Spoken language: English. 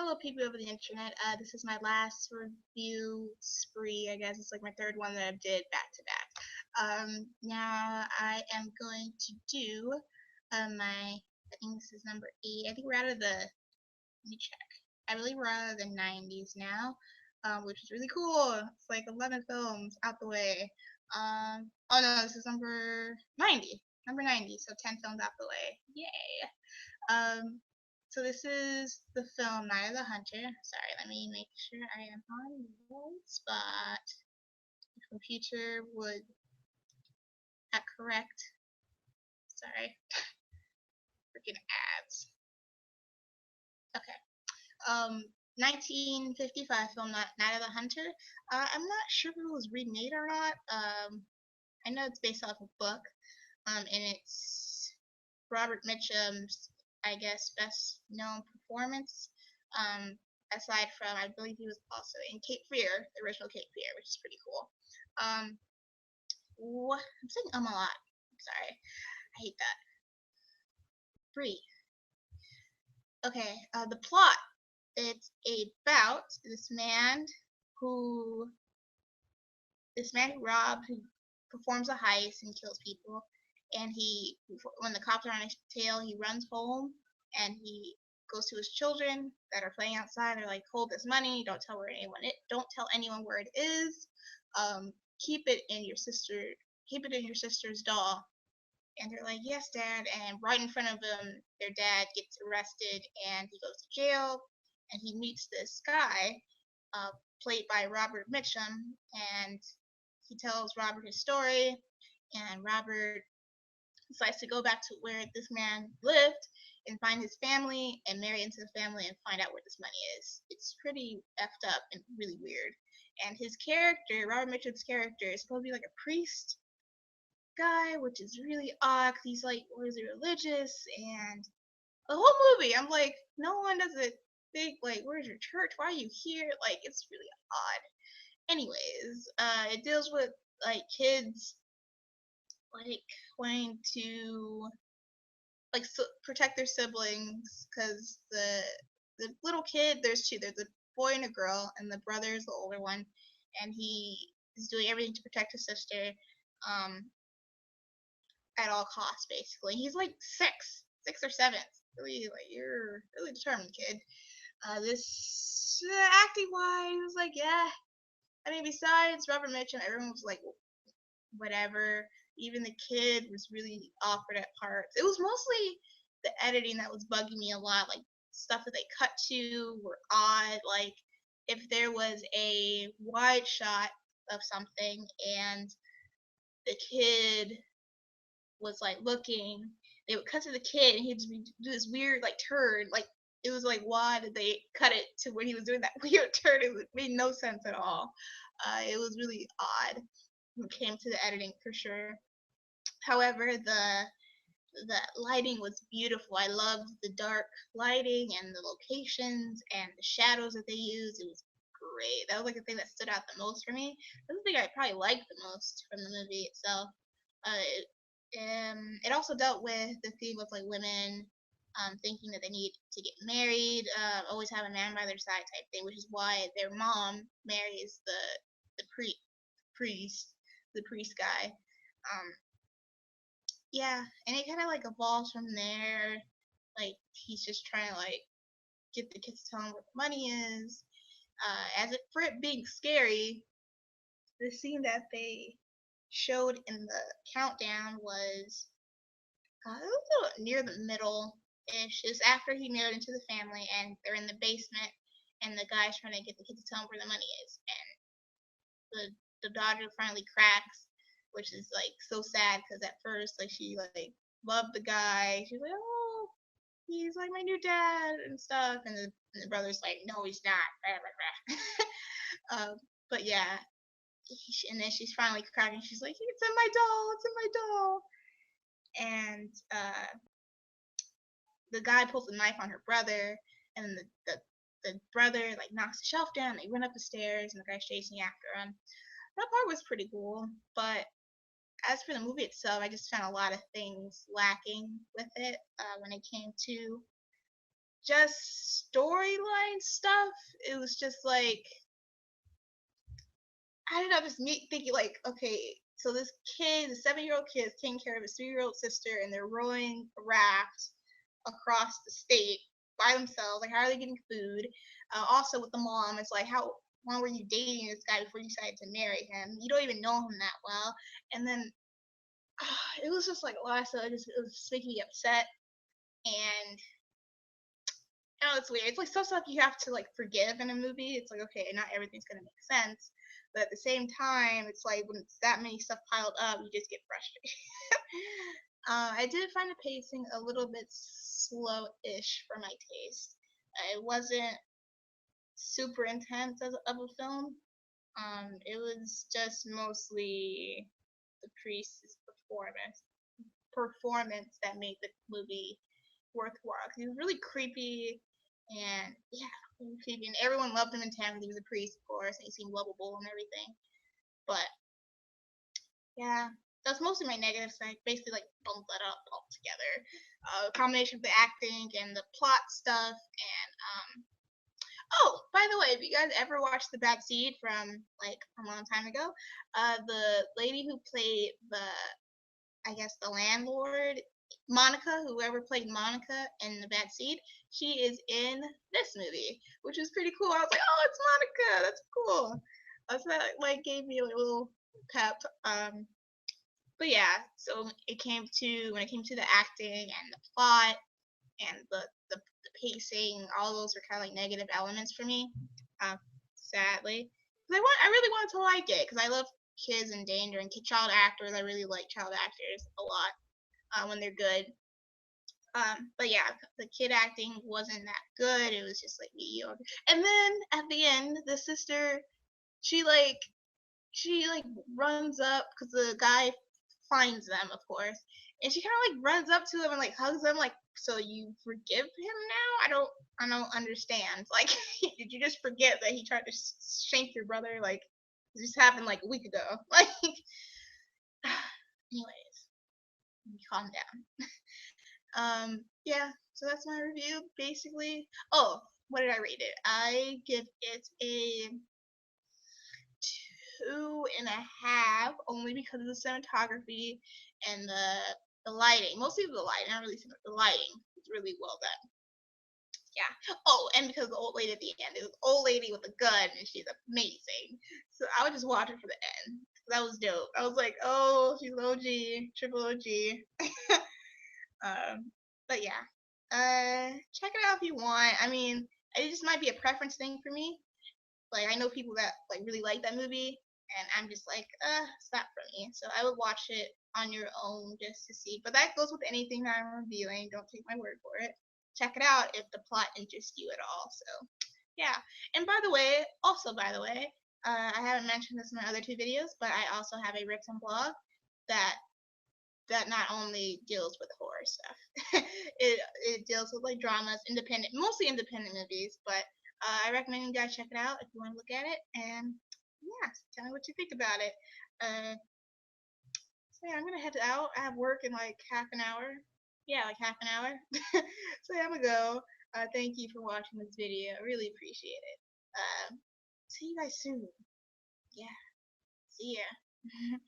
Hello, people over the internet. This is my last review spree. I guess it's like my third one that I did back to back. Now I am going to do I think this is number 8. I think we're out of let me check. I believe we're out of the 90s now, which is really cool. It's like 11 films out the way. Oh no, this is number 90. Number 90, so 10 films out the way. Yay! Um, so this is the film Night of the Hunter. Sorry, let me make sure I am on the right spot. The computer would correct. Sorry, freaking ads. Okay. 1955 film Night of the Hunter. I'm not sure if it was remade or not. I know it's based off a book. And it's Robert Mitchum's, I guess, best known performance. Aside from, I believe he was also in Cape Fear, the original Cape Fear, which is pretty cool. I'm saying a lot. I'm sorry. I hate that. Breathe. Okay, the plot. It's about who, this man who performs a heist and kills people. And when the cops are on his tail, he runs home and he goes to his children that are playing outside. They're like, "Hold this money. Don't tell anyone where it is. Keep it in your sister's doll." And they're like, "Yes, Dad." And right in front of them, their dad gets arrested and he goes to jail. And he meets this guy, played by Robert Mitchum, and he tells Robert his story. And Robert decides to go back to where this man lived and find his family and marry into the family and find out where this money is. It's pretty effed up and really weird. And his character, Robert Mitchum's character, is supposed to be like a priest guy, which is really odd. He's like, was he religious? And the whole movie, I'm like, no one doesn't think like, where's your church? Why are you here? Like, it's really odd. Anyways, it deals with like kids like wanting to protect their siblings because the little kid, there's a boy and a girl, and the brother is the older one, and he is doing everything to protect his sister um at all costs. Basically, he's like six or seven. Really, like, you're really determined, kid. This acting wise, like, yeah, I mean, besides Robert Mitchum, everyone was like, whatever. Even the kid was really awkward at parts. It was mostly the editing that was bugging me a lot. Like, stuff that they cut to were odd. Like, if there was a wide shot of something and the kid was like looking, they would cut to the kid and he'd do this weird like turn. Like, it was like, why did they cut it to when he was doing that weird turn? It made no sense at all. It was really odd when it came to the editing for sure. However, the lighting was beautiful. I loved the dark lighting and the locations and the shadows that they used. It was great. That was like the thing that stood out the most for me. That's the thing I probably liked the most from the movie itself. It also dealt with the theme of like women thinking that they need to get married, always have a man by their side type thing, which is why their mom marries the priest, the priest guy. Yeah, and it kind of like evolves from there. Like, he's just trying to like get the kids to tell him where the money is. For it being scary, the scene that they showed in the countdown was it was near the middle ish. It's after he married into the family and they're in the basement and the guy's trying to get the kids to tell him where the money is, and the daughter finally cracks, which is like so sad because at first like she like loved the guy. She's like, oh, he's like my new dad and stuff, and the brother's like, no, he's not. But yeah, and then she's finally cracking. She's like, it's in my doll. It's in my doll. And the guy pulls a knife on her brother, and then the brother like knocks the shelf down. They run up the stairs, and the guy's chasing after him. That part was pretty cool, but as for the movie itself, I just found a lot of things lacking with it when it came to just storyline stuff, it was just like, I don't know, just me thinking like, okay, so this kid, the 7-year-old kid, is taking care of his 3-year-old sister, and they're rowing a raft across the state by themselves. Like, how are they getting food? Also, with the mom, it's like, how long were you dating this guy before you decided to marry him? You don't even know him that well. And then it was just like a lot of stuff. It was just making me upset. And I know it's weird. It's like some stuff you have to like forgive in a movie. It's like, okay, not everything's gonna make sense, but at the same time, it's like when it's that many stuff piled up, you just get frustrated. I did find the pacing a little bit slow-ish for my taste. It wasn't super intense of a film. It was just mostly the priest's performance that made the movie worthwhile. He was really creepy, and yeah, really creepy. And everyone loved him in town because he was a priest, of course, and he seemed lovable and everything. But yeah, that's mostly my negatives. I basically like bumped that up altogether. A combination of the acting and the plot stuff, and oh, by the way, have you guys ever watched The Bad Seed from like a long time ago? The lady who played I guess the landlord, Monica, whoever played Monica in The Bad Seed, she is in this movie, which is pretty cool. I was like, oh, it's Monica. That's cool. So that like gave me a little pep. But yeah, so when it came to the acting and the plot and the pacing, all those were kind of like negative elements for me. Sadly, because I really wanted to like it because I love kids in danger and child actors. I really like child actors a lot when they're good. But yeah, the kid acting wasn't that good. It was just like mediocre. And then at the end, the sister, she like she like runs up because the guy finds them, of course, and she kind of like runs up to him and like hugs him, like, so you forgive him now? I don't understand. Like, did you just forget that he tried to shank your brother? Like, this happened like a week ago. Like, anyways, calm down. Yeah, so that's my review basically. Oh, what did I rate it? I give it a 2.5, only because of the cinematography and the lighting. Mostly the lighting, not really the lighting. It's really well done. Yeah. Oh, and because the old lady at the end, it was an old lady with a gun, and she's amazing. So I would just watch it for the end. That was dope. I was like, oh, she's OG, triple OG. But yeah, check it out if you want. I mean, it just might be a preference thing for me. Like I know people that like really like that movie, and I'm just like, it's not for me. So I would watch it on your own just to see. But that goes with anything that I'm reviewing. Don't take my word for it. Check it out if the plot interests you at all. So yeah. And by the way, I haven't mentioned this in my other two videos, but I also have a written blog that not only deals with horror stuff. it deals with like dramas, mostly independent movies, but I recommend you guys check it out if you want to look at it, and yeah, tell me what you think about it. So yeah, I'm gonna head out. I have work in like half an hour. Yeah, like half an hour. So yeah, I'm gonna go. Thank you for watching this video. I really appreciate it. See you guys soon. Yeah, see ya.